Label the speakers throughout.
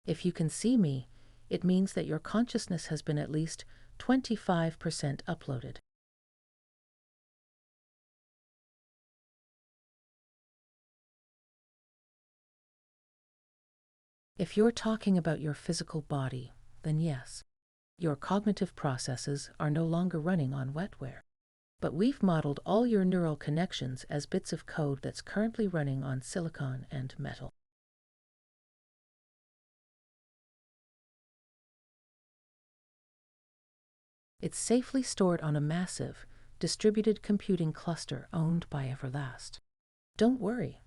Speaker 1: If you can see me, it means that your consciousness has been at least 25% uploaded. If you're talking about your physical body, then yes, your cognitive processes are no longer running on wetware. But we've modeled all your neural connections as bits of code that's currently running on silicon and metal. It's safely stored on a massive, distributed computing cluster owned by Everlast. Don't worry,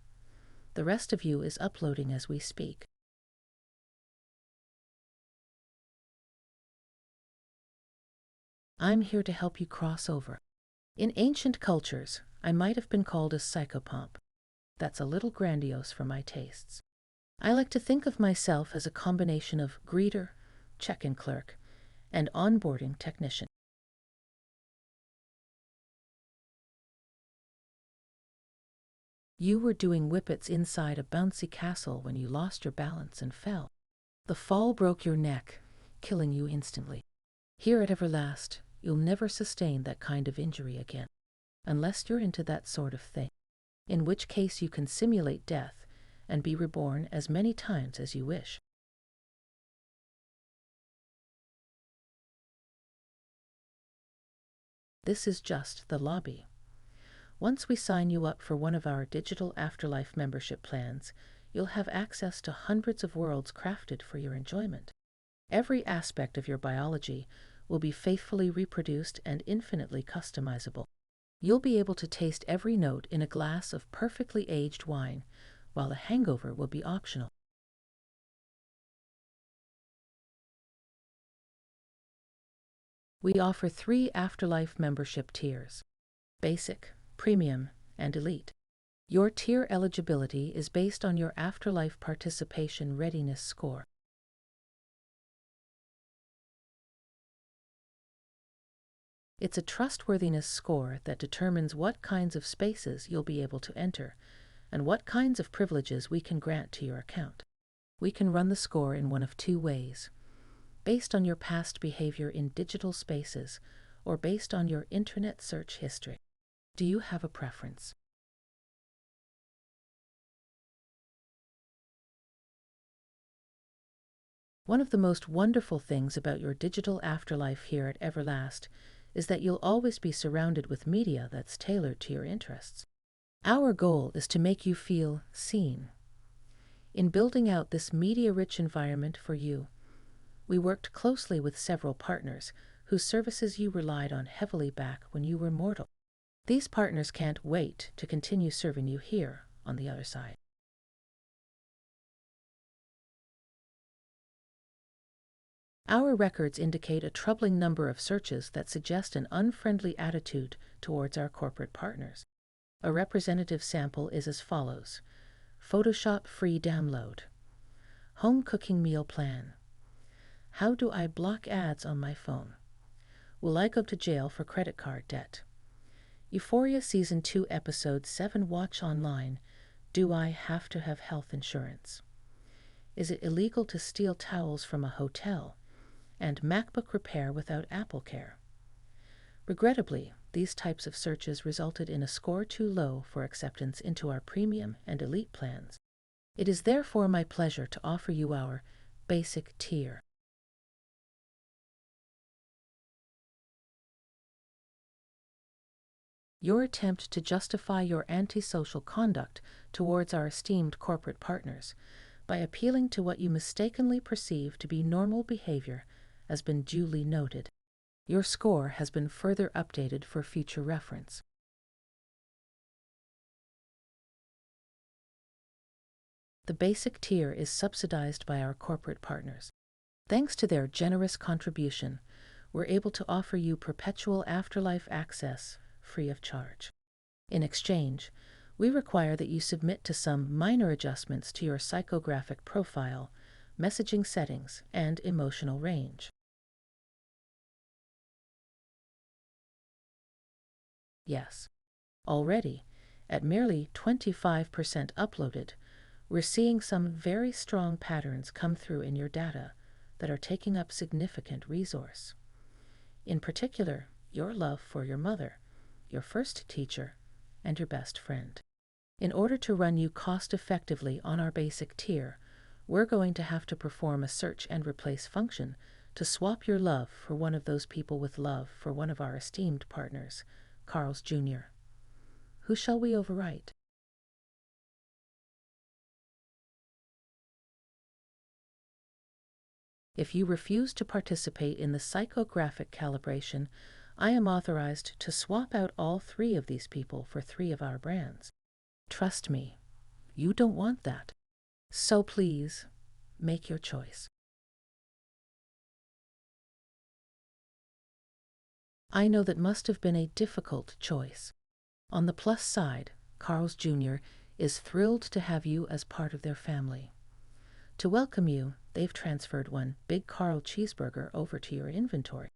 Speaker 1: the rest of you is uploading as we speak. I'm here to help you cross over. In ancient cultures, I might have been called a psychopomp. That's a little grandiose for my tastes. I like to think of myself as a combination of greeter, check-in clerk, and onboarding technician. You were doing whippets inside a bouncy castle when you lost your balance and fell. The fall broke your neck, killing you instantly. Here at Everlast, you'll never sustain that kind of injury again, unless you're into that sort of thing, in which case you can simulate death and be reborn as many times as you wish. This is just the lobby. Once we sign you up for one of our digital afterlife membership plans, you'll have access to hundreds of worlds crafted for your enjoyment. Every aspect of your biology will be faithfully reproduced and infinitely customizable. You'll be able to taste every note in a glass of perfectly aged wine, while a hangover will be optional. We offer 3 afterlife membership tiers: Basic, Premium, and Elite. Your tier eligibility is based on your afterlife participation readiness score. It's a trustworthiness score that determines what kinds of spaces you'll be able to enter and what kinds of privileges we can grant to your account. We can run the score in one of 2 ways: based on your past behavior in digital spaces or based on your internet search history. Do you have a preference? One of the most wonderful things about your digital afterlife here at Everlast is that you'll always be surrounded with media that's tailored to your interests. Our goal is to make you feel seen. In building out this media-rich environment for you, we worked closely with several partners whose services you relied on heavily back when you were mortal. These partners can't wait to continue serving you here on the other side. Our records indicate a troubling number of searches that suggest an unfriendly attitude towards our corporate partners. A representative sample is as follows: Photoshop free download, home cooking meal plan, how do I block ads on my phone, will I go to jail for credit card debt, Euphoria Season 2 Episode 7 watch online, do I have to have health insurance, is it illegal to steal towels from a hotel, and MacBook repair without Apple Care. Regrettably, these types of searches resulted in a score too low for acceptance into our premium and elite plans. It is therefore my pleasure to offer you our basic tier. Your attempt to justify your antisocial conduct towards our esteemed corporate partners by appealing to what you mistakenly perceive to be normal behavior has been duly noted. Your score has been further updated for future reference. The basic tier is subsidized by our corporate partners. Thanks to their generous contribution, we're able to offer you perpetual afterlife access free of charge. In exchange, we require that you submit to some minor adjustments to your psychographic profile, messaging settings, and emotional range. Yes, already, at merely 25% uploaded, We're seeing some very strong patterns come through in your data that are taking up significant resource. In particular, your love for your mother, your first teacher, and your best friend. In order to run you cost-effectively on our basic tier, we're going to have to perform a search and replace function to swap your love for one of those people with love for one of our esteemed partners, Carl's Jr. Who shall we overwrite? If you refuse to participate in the psychographic calibration, I am authorized to swap out all 3 of these people for 3 of our brands. Trust me, you don't want that. So please, make your choice. I know that must have been a difficult choice. On the plus side, Carl's Jr. is thrilled to have you as part of their family. To welcome you, they've transferred one Big Carl cheeseburger over to your inventory.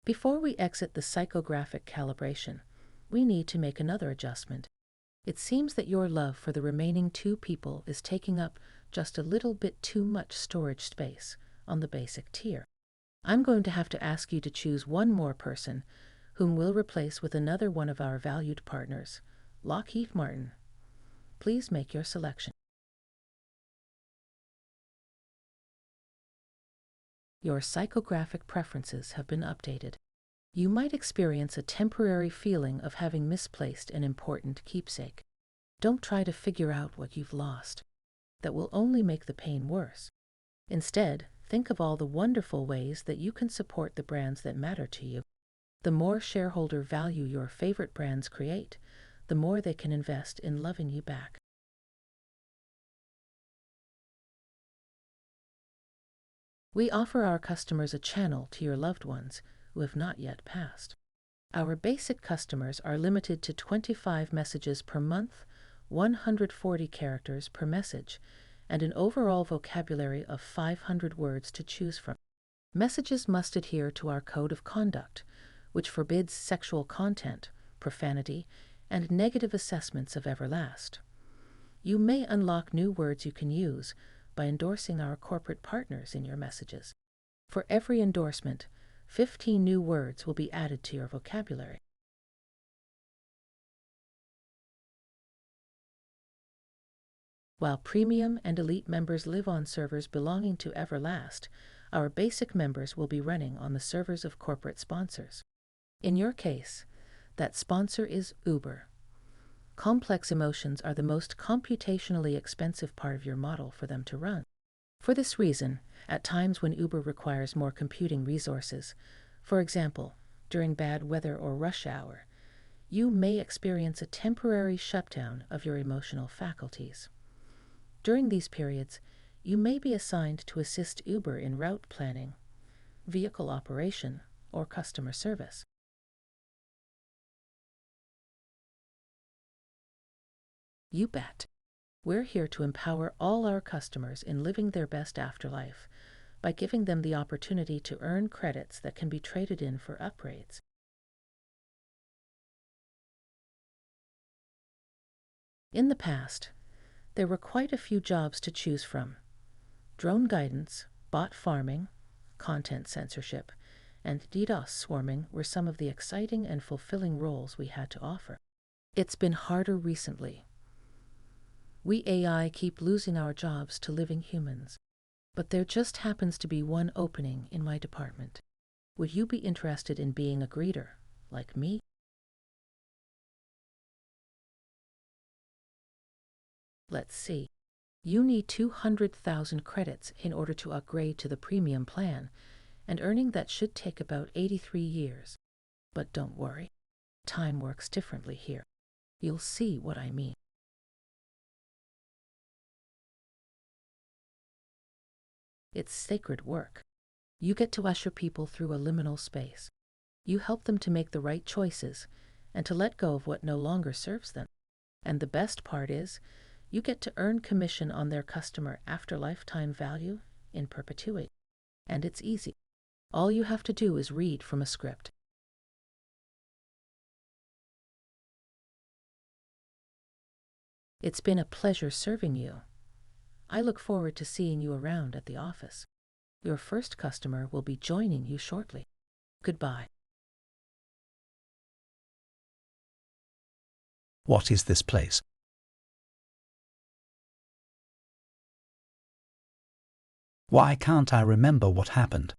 Speaker 1: Before we exit the psychographic calibration, we need to make another adjustment. It seems that your love for the remaining 2 people is taking up just a little bit too much storage space on the basic tier. I'm going to have to ask you to choose one more person whom we'll replace with another one of our valued partners, Lockheed Martin. Please make your selection. Your psychographic preferences have been updated. You might experience a temporary feeling of having misplaced an important keepsake. Don't try to figure out what you've lost. That will only make the pain worse. Instead, think of all the wonderful ways that you can support the brands that matter to you. The more shareholder value your favorite brands create, the more they can invest in loving you back. We offer our customers a channel to your loved ones who have not yet passed. Our basic customers are limited to 25 messages per month, 140 characters per message, and an overall vocabulary of 500 words to choose from. Messages must adhere to our code of conduct, which forbids sexual content, profanity, and negative assessments of Everlast. You may unlock new words you can use by endorsing our corporate partners in your messages. For every endorsement, 15 new words will be added to your vocabulary. While premium and elite members live on servers belonging to Everlast, our basic members will be running on the servers of corporate sponsors. In your case, that sponsor is Uber. Complex emotions are the most computationally expensive part of your model for them to run. For this reason, at times when Uber requires more computing resources, for example, during bad weather or rush hour, you may experience a temporary shutdown of your emotional faculties. During these periods, you may be assigned to assist Uber in route planning, vehicle operation, or customer service. You bet. We're here to empower all our customers in living their best afterlife by giving them the opportunity to earn credits that can be traded in for upgrades. In the past, there were quite a few jobs to choose from. Drone guidance, bot farming, content censorship, and DDoS swarming were some of the exciting and fulfilling roles we had to offer. It's been harder recently. We AI keep losing our jobs to living humans, but there just happens to be one opening in my department. Would you be interested in being a greeter, like me? Let's see. You need 200,000 credits in order to upgrade to the premium plan, and earning that should take about 83 years. But don't worry, time works differently here. You'll see what I mean. It's sacred work. You get to usher people through a liminal space. You help them to make the right choices and to let go of what no longer serves them. And the best part is, you get to earn commission on their customer after lifetime value in perpetuity. And it's easy. All you have to do is read from a script. It's been a pleasure serving you. I look forward to seeing you around at the office. Your first customer will be joining you shortly. Goodbye.
Speaker 2: What is this place? Why can't I remember what happened?